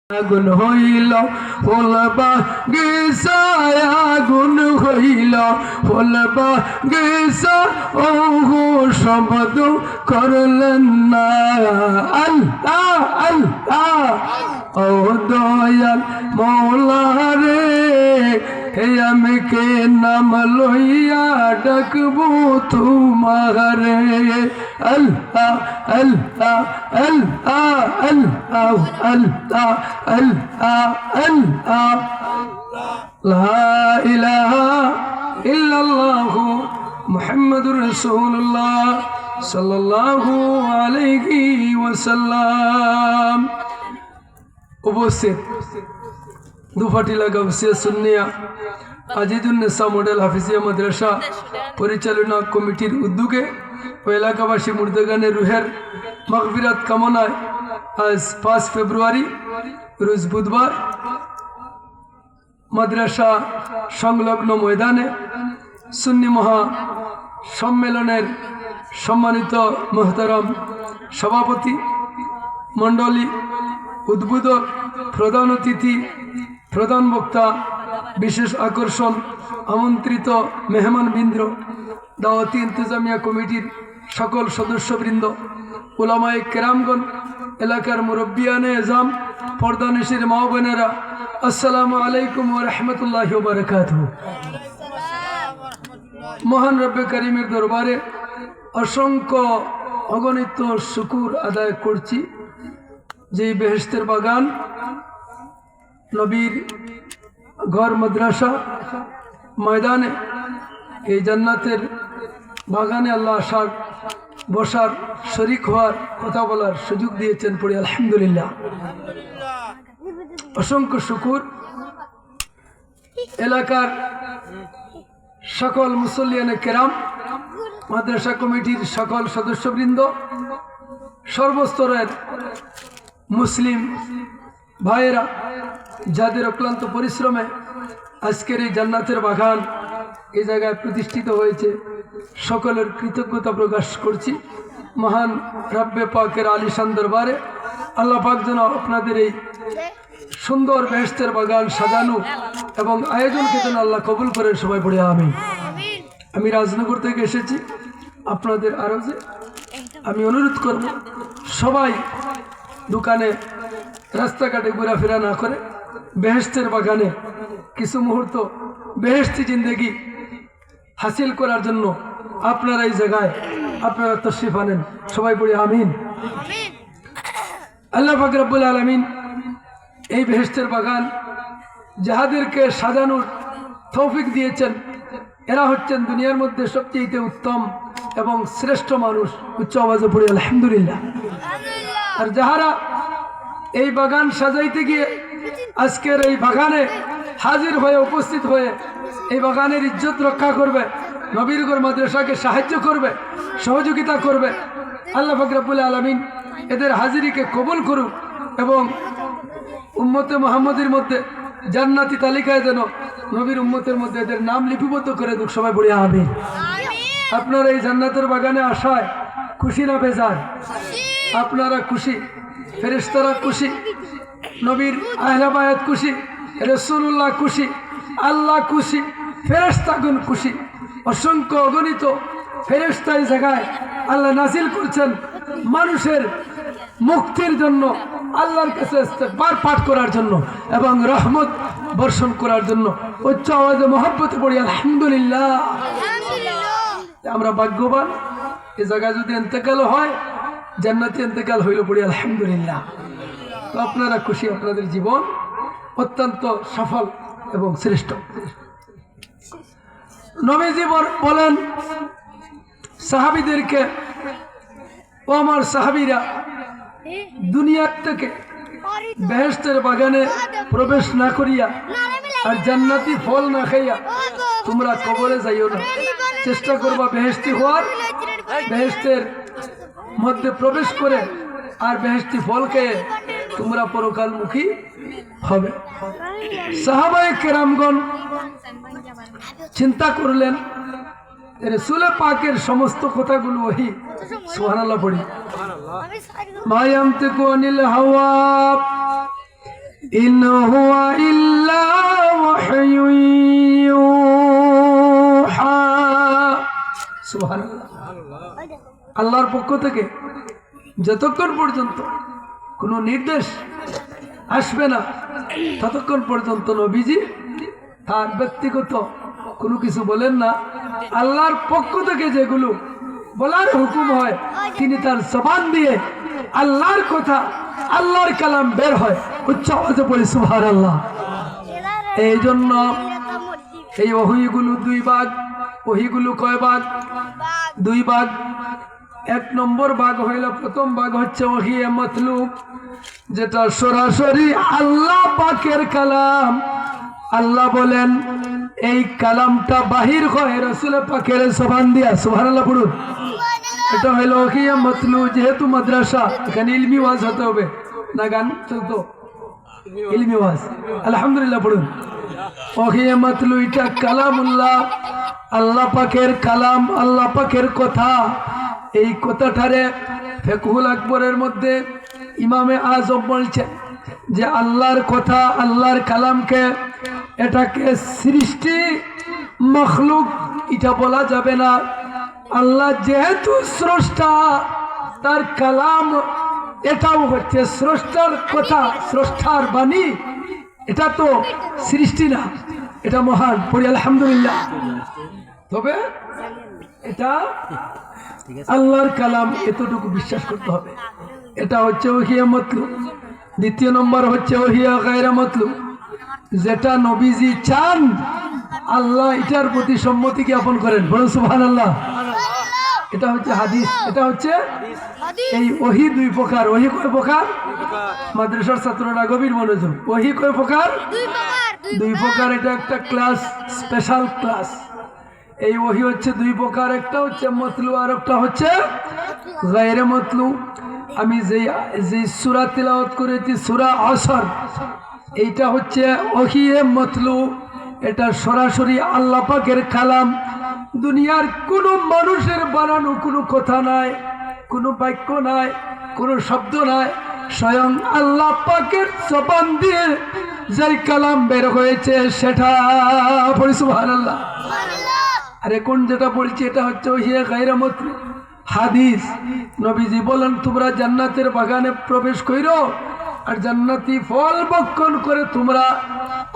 আগুন হইল ফুলবা গিসায় আগুন হইল ফুলবা গিসা ওহো শব্দ করলেন না আল্লাহ আল্লাহ ও দয়াল মৌলা রে হে আমি কে নাম লইয়া ডাকবো তোমারে আল্লাহ আল্লাহ আল্লাহ আল্লাহ আল্লাহ আল্লাহ আল্লাহ লা ইলাহা ইল্লাল্লাহু মুহাম্মাদুর রাসূলুল্লাহ সাল্লাল্লাহু আলাইহি ওয়াসাল্লাম। উপস্থিত দুফাটিলা গাউসিয়া সুন্নিয়া আজিজুন্নেসা মডেল হাফিজিয়া মাদ্রাসা পরিচালনা কমিটির উদ্যোগে ও এলাকাবাসী মুর্দাগানের রুহের মাগফিরাত কামনায় আজ 5 ফেব্রুয়ারি রোজ বুধবার মাদ্রাসা সংলগ্ন ময়দানে সুন্নি মহা সম্মেলনের সম্মানিত মোহতারাম সভাপতি মণ্ডলী, উদ্বোধক, প্রধান অতিথি, প্রধান বক্তা, বিশেষ আকর্ষণ, আমন্ত্রিত মেহমানবৃন্দ, দাওয়াতি ইন্তজামিয়া কমিটির সকল সদস্যবৃন্দ, উলামায়ে কেরামগণ, এলাকার মুরব্বিয়ানে এজাম, পর্দানিশির মা বোনেরা, আসসালামু আলাইকুম ওয়া রাহমাতুল্লাহি ওয়া বারাকাতুহু। মহান রব্বে করিমের দরবারে অসংখ্য অগণিত শুকুর আদায় করছি যে বেহেশতের বাগান, নবীর ঘর মাদ্রাসা ময়দানে, এই জান্নাতের বাগানে আল্লাহ আসার, বসার, শরীক হওয়ার, কথা বলার সুযোগ দিয়েছেন। পড়ি আলহামদুলিল্লাহ, অসংখ্য শুকুর। এলাকার সকল মুসল্লিয়ানে কেরাম, মাদ্রাসা কমিটির সকল সদস্যবৃন্দ, সর্বস্তরের মুসলিম ভাইয়েরা যাদের অক্লান্ত পরিশ্রমে আজকের এই জান্নাতের বাগান এই জায়গায় প্রতিষ্ঠিত হয়েছে, সকলের কৃতজ্ঞতা প্রকাশ করছি। মহান রব্বে পাকের আলিশান দরবারে আল্লাহ পাক যেন আপনাদের এই সুন্দর বেহেশতের বাগান সাজানো এবং আয়োজনকে যেন আল্লাহ কবুল করে। সবাই পড়ে আমিন। আমি রাজনগর থেকে এসেছি আপনাদের আরজে। আমি অনুরোধ করব সবাই দোকানে রাস্তাঘাটে ঘোরাফেরা না করে বেহেশতের বাগানে কিছু মুহূর্ত বেহেশতি জিন্দেগি হাসিল করার জন্য আপনারা এই জায়গায় আপনারা তশরিফ আনেন। সবাই পড়ি আমিন। আল্লাহ পাক রব্বুল আলামিন এই বেহেশতের বাগান যাহাদেরকে সাজানোর তৌফিক দিয়েছেন, এরা হচ্ছেন দুনিয়ার মধ্যে সবচেয়ে উত্তম এবং শ্রেষ্ঠ মানুষ। উচ্চ আওয়াজে পড়ি আলহামদুলিল্লাহ। আর যাহারা এই বাগান সাজাইতে গিয়ে আজকের এই বাগানে হাজির হয়ে উপস্থিত হয়ে এই বাগানের ইজ্জত রক্ষা করবে, নবীর ঘর মাদ্রাসাকে সাহায্য করবে, সহযোগিতা করবে, আল্লাহ পাক রব্বুল আলামিন এদের হাজিরিকে কবুল করুক এবং উম্মতে মুহাম্মদের মধ্যে জান্নাতি তালিকায় যেন নবীর উম্মতের মধ্যে এদের নাম লিপিবদ্ধ করে দুঃখ। সবাই পড়ি আমিন। আপনারা এই জান্নাতের বাগানে আসায় খুশি না বেজার? আপনারা খুশি, ফেরেশতারা খুশি, নবীর আহলে বায়াত খুশি, রাসূলুল্লাহ খুশি, আল্লাহ খুশি, ফেরেশতাগণ খুশি। অসংখ্য অগণিত ফেরেশতা এই জায়গায় আল্লাহ নাজিল করছেন মানুষের মুক্তির জন্য, আল্লাহর কাছে ইস্তেগফার পাঠ করার জন্য এবং রহমত বর্ষণ করার জন্য। উচ্চ আওয়াজে মহব্বতে পড়ি আলহামদুলিল্লাহ। আমরা ভাগ্যবান, এই জায়গায় যদি ইন্তেকাল হয়, জান্নাতে ইন্তেকাল হইল, পড়ি আলহামদুলিল্লাহ। তো আপনারা খুশি, আপনাদের জীবন অত্যন্ত সফল এবং শ্রেষ্ঠ। নবীজি বলেন সাহাবীদেরকে, ও আমার সাহাবীরা, দুনিয়ার থেকে বেহেশতের বাগানে প্রবেশ না করিয়া আর জান্নাতি ফল না খাইয়া তোমরা কবরে যাইও না। চেষ্টা করবা বেহেশতি হওয়ার, বেহেশতের মধ্যে প্রবেশ করে আর বেহেশতি ফল খেয়ে তোমরা পরকালমুখী হবে। সাহাবায়ে কেরামগণ চিন্তা করলেন রাসূল পাকের সমস্ত কথাগুলো ওহী। সুবহানাল্লাহ পড়ি। মা ইয়ানতিকু আনিল হাওয়া ইন হুয়া ইল্লা ওয়াহয়ুন ইউহা। সুবহানাল্লাহ। আল্লাহর পক্ষ থেকে যতক্ষণ পর্যন্ত কোনো নির্দেশ আসবে না ততক্ষণ পর্যন্ত নবীজি তার ব্যক্তিগত কোনো কিছু বলেন না। আল্লাহর পক্ষ থেকে যেগুলো বলার হুকুম হয় তিনি তার জবান দিয়ে আল্লাহর কথা আল্লাহর কালাম বের হয়। উচ্চ আওয়াজে পড়ি সুবহানাল্লাহ। এই জন্য এই ওহীগুলো দুই ভাগ। ওহীগুলো কয় ভাগ? দুই ভাগ। এক নম্বর ভাগ হইল, প্রথম ভাগ হচ্ছে ওহী মাতলুব, যেটা সরাসরি আল্লাহ পাকের কালাম। আল্লাহ বলেন এই কালামটা বাহির হয় রাসূল পাকের জবান দিয়া। সুবহানাল্লাহ পড়ুন। এটা হইল ওহী মাতলুব। যেহেতু মাদ্রাসা, এখানে ইলমি ওয়াজ হতে হবে না গান চলতো, ইলমি ওয়াজ। আলহামদুলিল্লাহ পড়ুন। ওহী মাতলুব এটা কালামুল্লাহ, আল্লাহ পাকের কালাম, আল্লাহ পাকের কথা। এই কথাটারে ফিকহুল আকবরের মধ্যে ইমামে আজম বলছেন যে আল্লাহর কথা, আল্লাহর কালামকে এটাকে সৃষ্টি মখলুক এটা বলা যাবে না। আল্লাহ যেহেতু স্রষ্টা, তার কালাম এটাও হচ্ছে স্রষ্টার কথা, স্রষ্টার বাণী। এটা তো সৃষ্টি না, এটা মহান। পড়ি আলহামদুলিল্লাহ। তবে এটা আল্লাহর কালাম, এতটুকু বিশ্বাস করতে হবে। এটা হচ্ছে ওহী মাতলুব। দ্বিতীয় নম্বর হচ্ছে ওহী গায়রে মাতলুব, যেটা নবীজি চান আল্লাহ এটার প্রতি সম্মতি জ্ঞাপন করেন। বলুন সুবহানাল্লাহ। এটা হচ্ছে হাদিস। এটা হচ্ছে এই ওহী দুই প্রকার। ওহী কয় প্রকার? মাদ্রাসার ছাত্ররা গভীর মনোযোগ। ওহী কয় প্রকার? দুই প্রকার। এটা একটা ক্লাস, স্পেশাল ক্লাস। এই ওহী হচ্ছে দুই প্রকার, একটা হচ্ছে মাতলুব আর একটা হচ্ছে গায়রে মাতলুব। আমি যেই সূরা তিলাওয়াত করেছি সূরা আসর, এইটা হচ্ছে ওহী মাতলুব। এটা সরাসরি আল্লাহ পাকের কালাম। দুনিয়ার কোনো মানুষের বানানো কোনো কথা নাই, কোনো বাক্য নাই, কোনো শব্দ নাই। স্বয়ং আল্লাহ পাকের জবান দিয়ে যেই কালাম বের হয়েছে সেটা পড়ি সুবহানাল্লাহ। আর এখন যেটা বলছি এটা হচ্ছে ওহী গায়রে মাতলুব, হাদিস। নবীজি বলেন তোমরা জান্নাতের বাগানে প্রবেশ কইরো আর জান্নাতি ফল ভক্ষণ করে তোমরা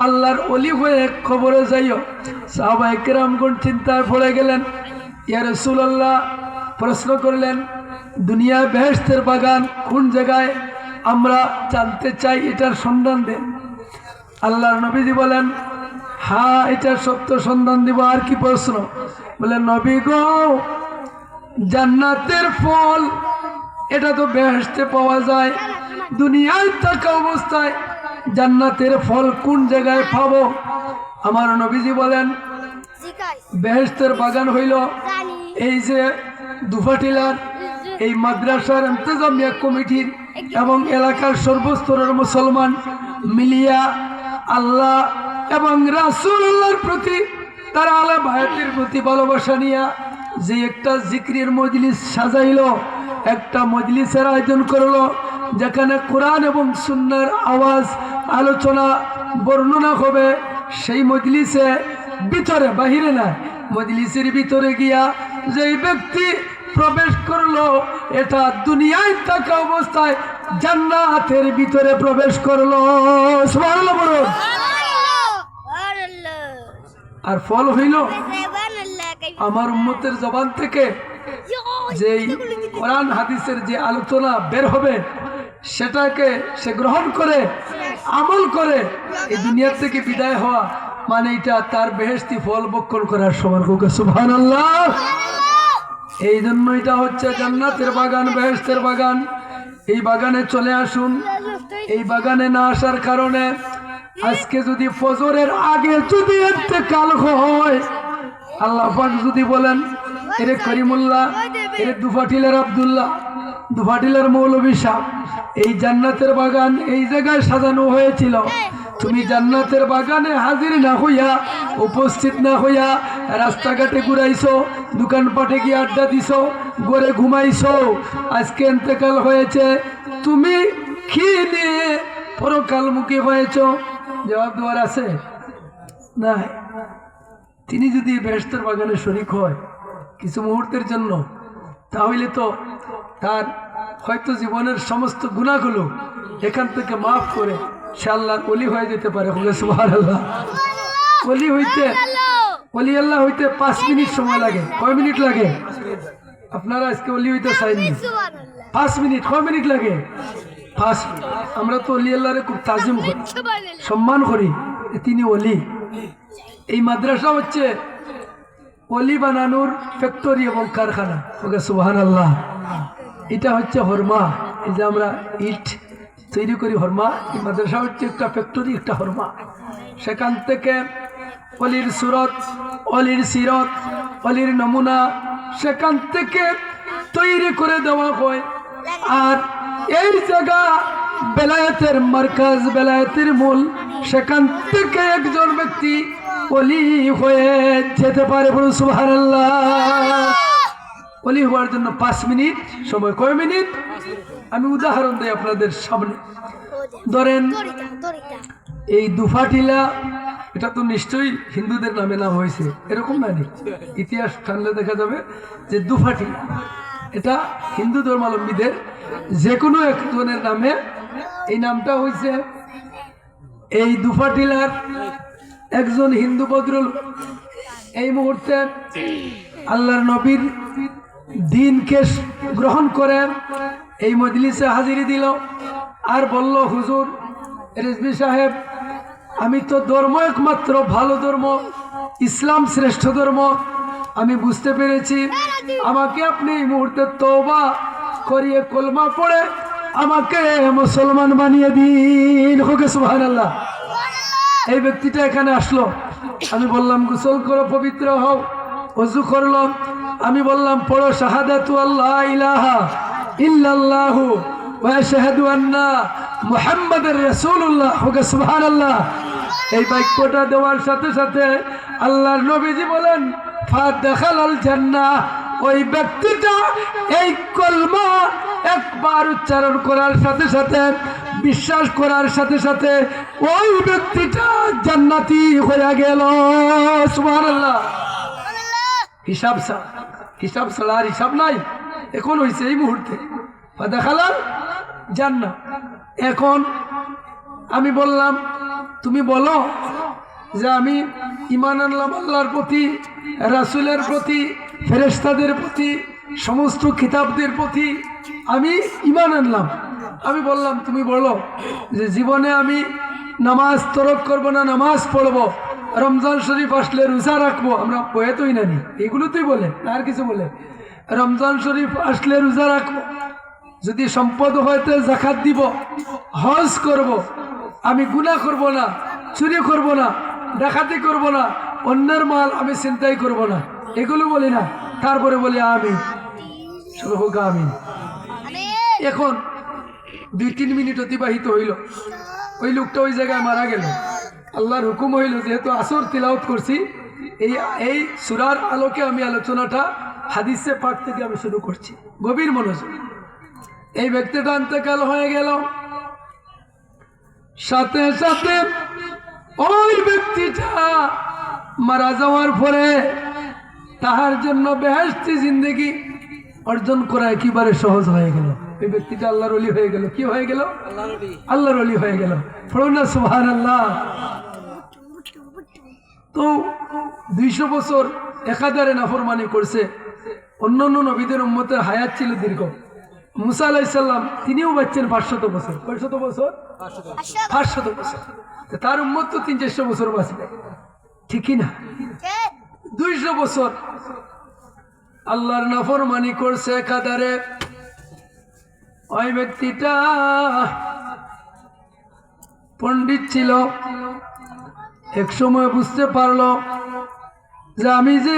আল্লাহর ওলি হয়ে কবরে যাইও। সাহাবায়ে কেরামগণ চিন্তায় পড়ে গেলেন। ইয়া রাসূলুল্লাহ, প্রশ্ন করলেন দুনিয়া বেহেশতের বাগান কোন জায়গায়, আমরা জানতে চাই, এটার সন্ধান দেন। আল্লাহর নবীজি বলেন হ্যাঁ এটা সত্য, সন্ধান দিব। আর কি প্রশ্ন? বলেন নবী গো, জান্নাতের ফল এটা তো বেহেশতে পাওয়া যায়, দুনিয়ায় থাকা অবস্থায় জান্নাতের ফল কোন জায়গায় পাবো? আমার নবীজি বলেন বেহেশতের বাগান হইল এই যে দুফাটিলার এই মাদ্রাসার ইন্তজামিয়া কমিটির এবং এলাকার সর্বস্তরের মুসলমান মিলিয়া আল্লাহ এবং রাসূলুল্লাহর প্রতি, তারা আলা ভাইয়াতের প্রতি ভালোবাসা নিয়া যে একটা জিকিরের মজলিস সাজাইলো, একটা মজলিসের আয়োজন করলো, যেখানে কোরআন এবং সুন্নাহর আওয়াজ, আলোচনা, বর্ণনা হবে। সেই মজলিসে ভিতরে, বাহিরে না, মজলিসের ভিতরে গিয়া যেই ব্যক্তি প্রবেশ করলো এটা দুনিয়ায় থাকা অবস্থায় জান্নাতের ভিতরে প্রবেশ করলো। সুবহানাল্লাহ বলুন। আর ফল হইল আমার উম্মতের জবান থেকে যেই কোরআন হাদিসের যে আলোচনা বের হবে সেটাকে সে গ্রহণ করে আমল করে এই দুনিয়া থেকে বিদায় হওয়া, মানে এটা তার বেহেশতি ফল ভক্ষণ করার সমান। সুবহানাল্লাহ। এই জন্য এটা হচ্ছে জান্নাতের বাগান, বেহেশতের বাগান। এই বাগানে চলে আসুন। এই বাগানে না আসার কারণে আজকে যদি ফজরের আগে যদি ইন্তেকাল হয়, আল্লাহ পাক যদি বলেন এরে করিমুল্লাহ, এরে দুফাটিলার আব্দুল্লাহ, দুফাটিলার মৌলভী সাহেব, এই জান্নাতের বাগান এই জায়গায় সাজানো হয়েছিল, তুমি জান্নাতের বাগানে হাজির না হইয়া, উপস্থিত না হইয়া রাস্তাঘাটে ঘুরাইছো, দোকানপাটে গিয়ে আড্ডা দিছো, ঘরে ঘুমাইছো, আজকে ইন্তেকাল হয়েছে, তুমি কি নিয়ে পরকালমুখী হয়েছ, জবাব দেওয়ার আছে না? তিনি যদি বেহেশতের বাগানে শরীক হয় কিছু মুহূর্তের জন্য, তাহলে তো তার হয়তো জীবনের সমস্ত গুনাহগুলো এখান থেকে মাফ করে সে আল্লাহর ওলি হয়ে যেতে পারে। সুবহানাল্লাহ। ওলি হইতে, ওলি আল্লাহ হইতে 5 মিনিট সময় লাগে। কয় মিনিট লাগে? আপনারা আজকে ওলি হইতে চাইনি, 5 মিনিট। কয় মিনিট লাগে? 5 মিনিট। আমরা তো ওলি আল্লাহরে খুব তাজিম করি, সম্মান করি, তিনি ওলি। এই মাদ্রাসা হচ্ছে ওলি বানানোর ফ্যাক্টরি এবং কারখানা। ওকে সুবহানাল্লাহ। এটা হচ্ছে হরমা, এই যে আমরা ইট তৈরি করি হরমা, এই মাদ্রাসা হচ্ছে একটা ফ্যাক্টরি, একটা হরমা। সেখান থেকে অলির সুরত, অলির সিরত, অলির নমুনা সেখান থেকে তৈরি করে দেওয়া হয়। আর এই জায়গা বেলায়েতের মার্কাজ, বেলায়েতের মূল, সেখান থেকে একজন ব্যক্তি ওলি হয়ে যেতে পারে। বলুন সুবহানাল্লাহ। ওলি হওয়ার জন্য 5 মিনিট সময়। কয় মিনিট? আমি উদাহরণ দিই আপনাদের সামনে। ধরেন এই দুফাটিলা, এটা তো নিশ্চয়ই হিন্দুদের নামে নাম হয়েছে, এরকম না? ইতিহাস টানলে দেখা যাবে যে দুফাটিলা এটা হিন্দু ধর্মাবলম্বীদের যে কোনো একজনের নামে এই নামটা হয়েছে। এই দুফাটিলার একজন হিন্দু বদরুল এই মুহূর্তে আল্লাহর নবীর দিনকে গ্রহণ করে এই মজলিসে হাজিরি দিল আর বলল, হুজুর রেজভী সাহেব, আমি তো ধর্ম একমাত্র ভালো ধর্ম, ইসলাম শ্রেষ্ঠ ধর্ম আমি বুঝতে পেরেছি। আমাকে আপনি এই মুহূর্তে তওবা করিয়ে কলমা পড়ে আমাকে মুসলমান বানিয়ে দিন। হোক সুবহানাল্লাহ। এই ব্যক্তিটা এখানে আসলো, আমি বললাম গোসল করো, পবিত্র হও। ওযু করলাম, আমি বললাম পড়ো শাহাদাতু আল্লাহ ইলাহা ইল্লাল্লাহু ওয়া আশহাদু আন্না মুহাম্মাদুর রাসূলুল্লাহ। হোক সুবহানাল্লাহ। এই বাক্যটা দেওয়ার সাথে সাথে আল্লাহর নবীজি বলেন ফাদাখালাল জান্নাহ। ওই ব্যক্তিটা এই কলমা একবার উচ্চারণ করার সাথে সাথে, বিশ্বাস করার সাথে সাথে ওই ব্যক্তিটা জান্নাতি হয়ে গেল। সুবহানাল্লাহ। হিসাব ছাড়া আর হিসাব নাই। এখন হয়েছে এই মুহূর্তে ফাদাখালাল জান্নাহ। এখন আমি বললাম, তুমি বলো যে আমি ঈমান আনলাম আল্লাহর প্রতি, রাসূলের প্রতি, ফেরেশতাদের প্রতি, সমস্ত কিতাবদের প্রতি আমি ঈমান আনলাম। আমি বললাম, তুমি বলো যে জীবনে আমি নামাজ তরক করব না, নামাজ পড়বো, রমজান শরীফ আসলে রোজা রাখবো। আমরা বয়াতই নানি, এগুলোতেই বলে, আর কিছু বলে। রমজান শরীফ আসলে রোজা রাখবো, যদি সম্পদ হয়তো যাকাত দিব, হজ করব, আমি গুনাহ করব না, চুরি করব না, ডাকাতি করব না, অন্যের মাল আমি ছিনতাই করব না, এগুলো বলি না। তারপরে বলি আমিন, শুরু হোক আমিন। এখন 2-3 মিনিট অতিবাহিত হইল, ওই লোকটা ওই জায়গায় মারা গেল। আল্লাহর হুকুম হইল, যেহেতু আসর তিলাওয়াত করছি, এই সূরার আলোকে আমি আলোচনাটা হাদিসে পাক থেকে আমি শুরু করছি, গভীর মনোযোগ। এই ব্যক্তিটা ইন্তেকাল হয়ে গেল, সাথে সাথে ওই ব্যক্তিটা মারা যাওয়ার পরে তাহার জন্য বেহেশতি জিন্দেগি অর্জন করা একেবারে সহজ হয়ে গেল। এই ব্যক্তিটা আল্লাহর ওলি হয়ে গেল। কি হয়ে গেল? আল্লাহর ওলি হয়ে গেল। পড়ুন না সুবহানাল্লাহ। তো 200 বছর একাধারে নাফরমানি করছে। অন্যান্য নবীদের উম্মতের হায়াত ছিল দীর্ঘ। মুসা আলাইহিস সালাম তিনিও বাঁচছেন 500 বছর। কয়শত বছর? 500 বছর। তার উম্মত তো 300-400 বছর বাঁচবে, ঠিকই না? 200 বছর আল্লাহর নাফরমানি করছে একাধারে। ওই ব্যক্তিটা পণ্ডিত ছিল, এক সময় বুঝতে পারলো যে আমি যে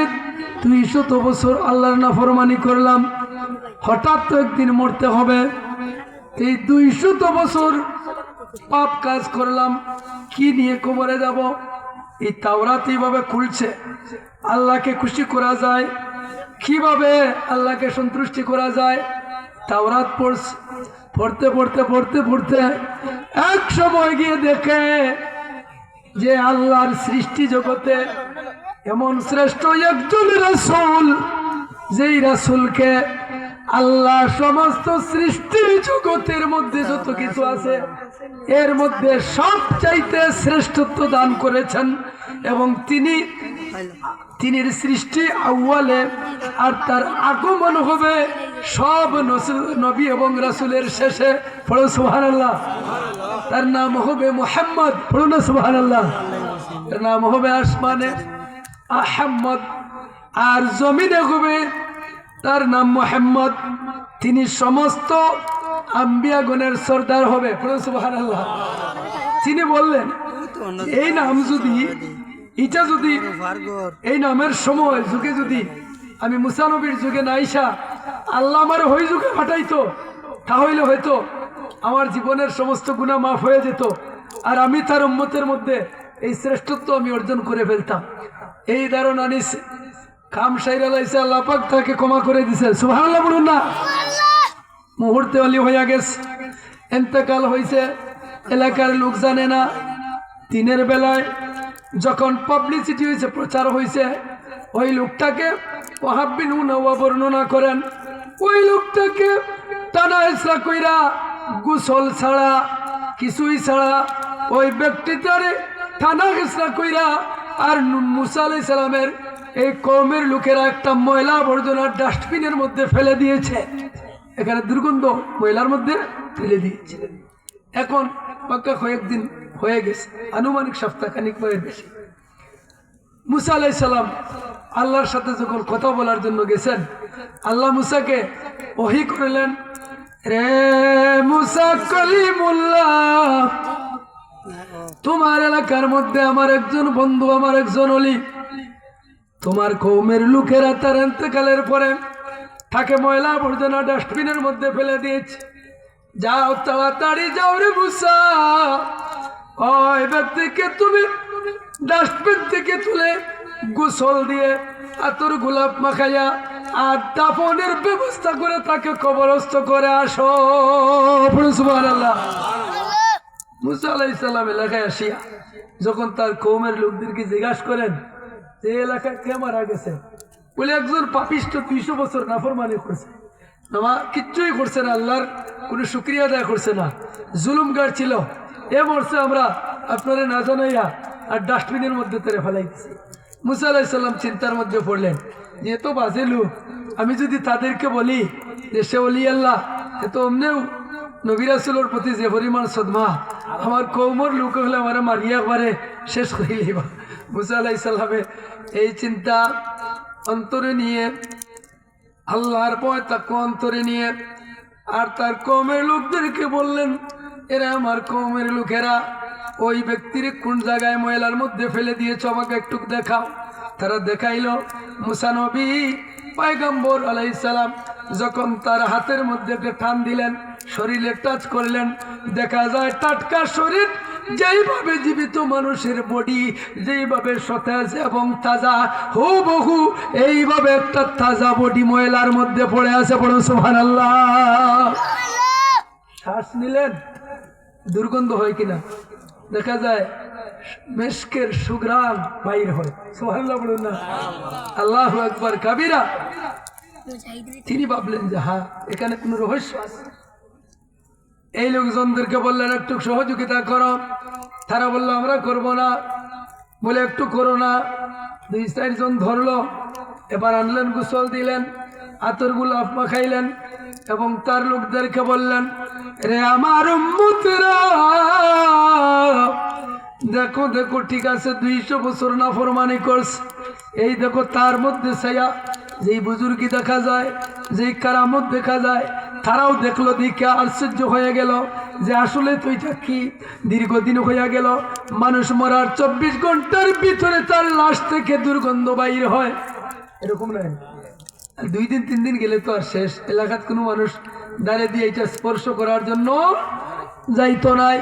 200 বছর আল্লাহর নাফরমানি করলাম, হঠাৎ তো একদিন মরতে হবে। এই 200 বছর পাপ কাজ করলাম, কি নিয়ে কবরে যাব? এই তাওরাত এইভাবে খুলছে, আল্লাহকে খুশি করা যায় কিভাবে, আল্লাহকে সন্তুষ্টি করা যায়। তাওরাত পড়ছে, পড়তে পড়তে পড়তে পড়তে এক সময় গিয়ে দেখে যে আল্লাহর সৃষ্টি জগতে এমন শ্রেষ্ঠ একজন রাসূল, যেই রাসূলকে আল্লাহ সমস্ত সৃষ্টি জগতের মধ্যে যত কিছু আছে এর মধ্যে সবচাইতে শ্রেষ্ঠত্ব দান করেছেন, এবং তিনি সৃষ্টি আউয়ালে আর তার আগমন হবে সব নবী এবং রাসূলের শেষে। পড়ো সুবহানাল্লাহ। তার নাম হবে মুহাম্মদ। পড়ো না সুবহানাল্লাহ। তার নাম হবে আসমানে আহমদ, আর জমিনে হবে তার নাম মুহাম্মদ। তিনি সমস্ত আম্বিয়াগণের সর্দার হবে। পড়ো সুবহানাল্লাহ। তিনি বললেন এই নাম যদি এই নামের সময় যুগে যদি আমি মুসা নবীর যুগে না আইসা আল্লাহ আমার ওই যুগে পাঠাইতো, তাহলে হয়তো আমার জীবনের সমস্ত গুনাহ মাফ হয়ে যেত, আর আমি তার উম্মতের মধ্যে এই শ্রেষ্ঠত্ব আমি অর্জন করে ফেলতাম। এই ধারণা নিছে, কাম সাইরা লাইছে, আল্লাহ পাক তাকে ক্ষমা করে দিছে। সুবহানাল্লাহ বলুন না। মুহূর্তে ওলি হইয়া গেছে, ইন্তেকাল হয়েছে, এলাকার লোক জানে না। দিনের বেলায় যখন পাবলিসিটি হয়েছে, প্রচার হয়েছে, ওই লোকটাকে ওয়াহাব বিন মুনাওয়া বর্ণনা করেন, ওই লোকটাকে টানা হেঁচড়া কইরা গোসল ছাড়া কিছুই ছাড়া ওই ব্যক্তিটারে টানা হেঁচড়া কইরা আর মুসা আলাইহিস সালামের এই কওমের লোকেরা একটা ময়লা আবর্জনা ডাস্টবিনের মধ্যে ফেলে দিয়েছে। এখানে দুর্গন্ধ ময়লার মধ্যে ফেলে দিয়েছে। এখন পাক্কা কয়েকদিন হয়ে গেছে, আনুমানিক সপ্তাহখানিক বয়ের বেশি। মুসা আলাইহিস সালাম আল্লাহর সাথে যখন কথা বলার জন্য গেছেন, আল্লাহ মুসাকে ওহী করলেন, রে মুসা কলিমুল্লাহ, তোমার এলাকার মধ্যে আমার একজন বন্ধু, আমার একজন ওলি, তোমার কওমের লোকেরা তার ইন্তেকালের পরে তাকে ময়লা আবর্জনা ডাস্টবিনের মধ্যে ফেলে দিয়েছে। যাও, তাড়াতাড়ি যাও রে মুসা, ওই ব্যক্তিকে তুমি ডাস্টবিন থেকে তুলে গোসল দিয়ে আতর গোলাপ মাখাইয়া আর দাফনের ব্যবস্থা করে তাকে কবরস্থ করে আসো। সুবহানাল্লাহ। মুসা আলাইহিস সালাম এলাকায় আসিয়া যখন তার কওমের লোকদেরকে জিজ্ঞাসা করেন যে এলাকায় কে মারা গেছে, বলে একজন পাপিষ্ঠ 200 বছর নাফরমানি করছে, কিচ্ছুই করছে না, আল্লাহর কোনো শুকরিয়া আদায় করছে না, জুলুমগার ছিল, এ মরছে, আমরা আপনারা না জানাইয়া আর ডাস্টবিনের মধ্যে তেরে ফেলাই দিছি। মুসা আলাইহিস সালাম চিন্তার মধ্যে পড়লেন যে এত বাজে লোক, আমি যদি তাদেরকে বলি যে সে ওলি আল্লাহ, এ তো অমনেও নবী রাসূলের প্রতি যে পরিমাণ সদমা, আমার কওমের লোক হলে আমার মারিয়া একবারে শেষ করে লিবা। মুসা আলাইহিস সালামের এই চিন্তা অন্তরে নিয়ে, আল্লাহর ভয় তাকে অন্তরে নিয়ে আর তার কওমের লোকদেরকে বললেন, এরা আমার কওমের লোকেরা, ওই ব্যক্তির কোন জায়গায় ময়লার মধ্যে ফেলে দিয়েছ আমাকে একটু দেখাও। তারা দেখাইলো। মুসা নবী পয়গম্বর আলাইহিস সালাম যখন তার হাতের মধ্যে একটা টান দিলেন, শরীরে টাচ করলেন, দেখা যায় টাটকা শরীর, যেইভাবে জীবিত মানুষের বডি যেইভাবে সতেজ এবং তাজা, হুবহু এইভাবে একটা তাজা বডি ময়লার মধ্যে পড়ে আছে। পড়ো সুবহানাল্লাহ। শ্বাস নিলেন, দুর্গন্ধ হয় কিনা, দেখা যায় মেশকের সুঘ্রাণ বাইর হয়। সুবহানাল্লাহ বলুন না। আল্লাহু আকবার কাবীরা। তিনি ভাবলেন যে হ্যাঁ, এখানে কোনো রহস্য আছে। এই লোকজনদেরকে বললেন একটু সহযোগিতা করো। তারা বললো আমরা করব না। বলে একটু করো না। 2-4 জন ধরলো, এবার আনলেন, গোসল দিলেন, আতর গোলাপ মাখাইলেন এবং তার লোকদেরকে বললেন, রে আমার উম্মতেরা, দেখো দেখো, ঠিক আছে 200 বছর নাফরমানি করছে, এই দেখো তার মধ্যে ছায়া যেই বুজুর্গি দেখা যায়, যেই কারামত দেখা যায়, তারাও দেখলো, দেখে আশ্চর্য হয়ে গেল যে আসলে তো এটা কি। দীর্ঘদিন হয়ে গেল, মানুষ মরার 24 ঘন্টার ভিতরে তার লাশ থেকে দুর্গন্ধ বাইর হয়, এরকম নয়। 2 দিন 3 দিন গেলে তো আর শেষ। এলাকাত কোনো মানুষ দাঁড়িয়ে দিয়ে এটা স্পর্শ করার জন্য যাইতো নাই।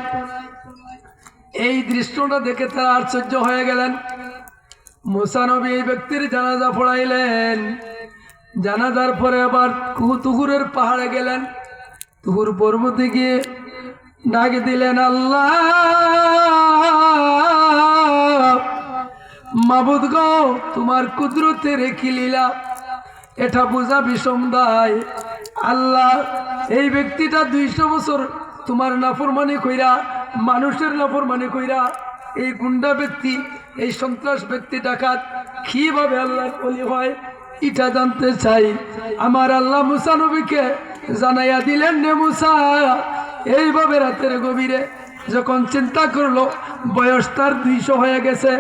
এই দৃশ্যটা দেখে তারা আশ্চর্য হয়ে গেলেন। মুসা নবী এই ব্যক্তির জানাজা পড়াইলেন। জানাজার পরে আবার তুহুরের পাহাড়ে গেলেন। তুহুর পর্বতে গিয়ে ডাক দিলেন, আল্লাহ মাবুদ গো, তোমার কুদরতে রেখি লীলা, এটা বোঝা বিষম দায়। আল্লাহ, এই ব্যক্তিটা 200 বছর তোমার নাফরমানি কইরা, মানুষের নাফরমানি কইরা, এই গুন্ডা ব্যক্তি, এই সন্ত্রাস ব্যক্তি, ডাকাত কিভাবে আল্লাহর ওলি হয় এটা জানতে চাই। আমার আল্লাহ মুসা নবীকে জানাইয়া দিলেন, নে মুসা, এইভাবে রাতের গভীরে যখন চিন্তা করলো, বয়স তার 200 হয়ে গেছে,